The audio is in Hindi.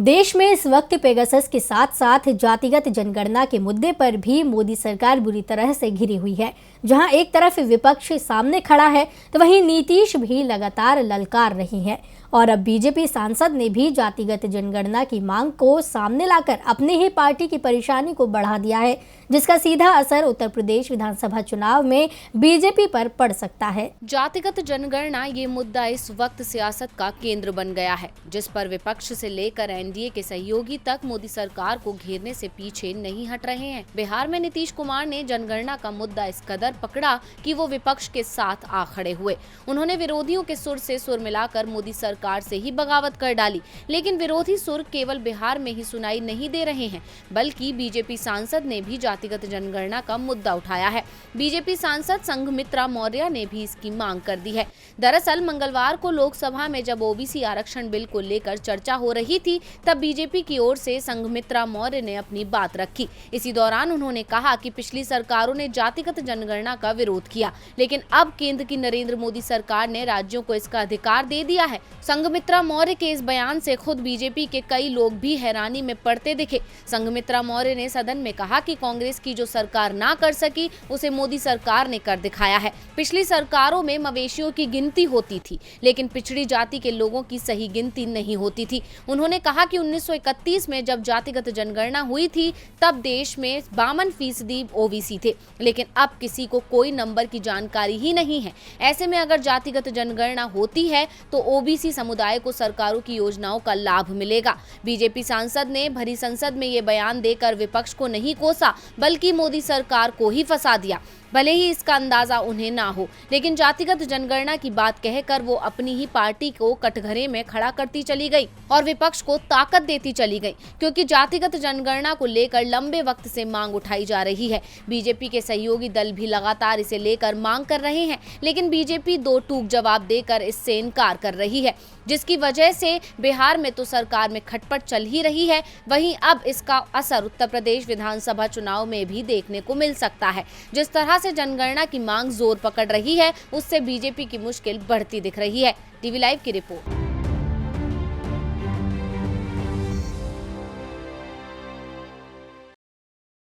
देश में इस वक्त पेगासस के साथ साथ जातिगत जनगणना के मुद्दे पर भी मोदी सरकार बुरी तरह से घिरी हुई है। जहां एक तरफ विपक्ष सामने खड़ा है तो वहीं नीतीश भी लगातार ललकार रही हैं और अब बीजेपी सांसद ने भी जातिगत जनगणना की मांग को सामने लाकर अपने ही पार्टी की परेशानी को बढ़ा दिया है, जिसका सीधा असर उत्तर प्रदेश विधानसभा चुनाव में बीजेपी पर पड़ सकता है। जातिगत जनगणना ये मुद्दा इस वक्त सियासत का केंद्र बन गया है, जिस पर विपक्ष से लेकर एनडीए के सहयोगी तक मोदी सरकार को घेरने से पीछे नहीं हट रहे हैं। बिहार में नीतीश कुमार ने जनगणना का मुद्दा इस कदर पकड़ा कि वो विपक्ष के साथ आ खड़े हुए। उन्होंने विरोधियों के सुर से सुर मिलाकर मोदी सरकार से ही बगावत कर डाली, लेकिन विरोधी सुर केवल बिहार में ही सुनाई नहीं दे रहे हैं, बल्कि बीजेपी सांसद ने भी जातिगत जनगणना का मुद्दा उठाया है। बीजेपी सांसद संघमित्रा मौर्य ने भी इसकी मांग कर दी है। दरअसल मंगलवार को लोकसभा में जब ओबीसी आरक्षण बिल को लेकर चर्चा हो रही थी, तब बीजेपी की ओर से संघमित्रा मौर्य ने अपनी बात रखी। इसी दौरान उन्होंने कहा कि पिछली सरकारों ने जातिगत जनगणना का विरोध किया, लेकिन अब केंद्र की नरेंद्र मोदी सरकार ने राज्यों को इसका अधिकार दे दिया है। संघमित्रा मौर्य के इस बयान से खुद बीजेपी के कई लोग भी हैरानी में पड़ते दिखे। संघमित्रा मौर्य ने सदन में कहा कि कांग्रेस की जो सरकार ना कर सकी, उसे मोदी सरकार ने कर दिखाया है। पिछली सरकारों में मवेशियों की गिनती होती थी, लेकिन पिछड़ी जाति के लोगों की सही गिनती नहीं होती थी। उन्होंने कहा कि 1931 में जब जातिगत जनगणना हुई थी, तब देश में 52% ओबीसी थे, लेकिन अब किसी को कोई नंबर की जानकारी ही नहीं है। ऐसे में अगर जातिगत जनगणना होती है तो ओबीसी समुदाय को सरकारों की योजनाओं का लाभ मिलेगा। बीजेपी सांसद ने भरी संसद में ये बयान देकर विपक्ष को नहीं कोसा, बल्कि मोदी सरकार को ही फंसा दिया। भले ही इसका अंदाजा उन्हें ना हो, लेकिन जातिगत जनगणना की बात कहकर वो अपनी ही पार्टी को कटघरे में खड़ा करती चली गई और विपक्ष को ताकत देती चली गई, क्योंकि जातिगत जनगणना को लेकर लंबे वक्त से मांग उठाई जा रही है। बीजेपी के सहयोगी दल भी लगातार इसे लेकर मांग कर रहे हैं, लेकिन बीजेपी दो टूक जवाब देकर इससे इनकार कर रही है, जिसकी वजह से बिहार में तो सरकार में खटपट चल ही रही है, वहीं अब इसका असर उत्तर प्रदेश विधानसभा चुनाव में भी देखने को मिल सकता है। जिस तरह से जनगणना की मांग जोर पकड़ रही है, उससे बीजेपी की मुश्किल बढ़ती दिख रही है। टीवी लाइव की रिपोर्ट।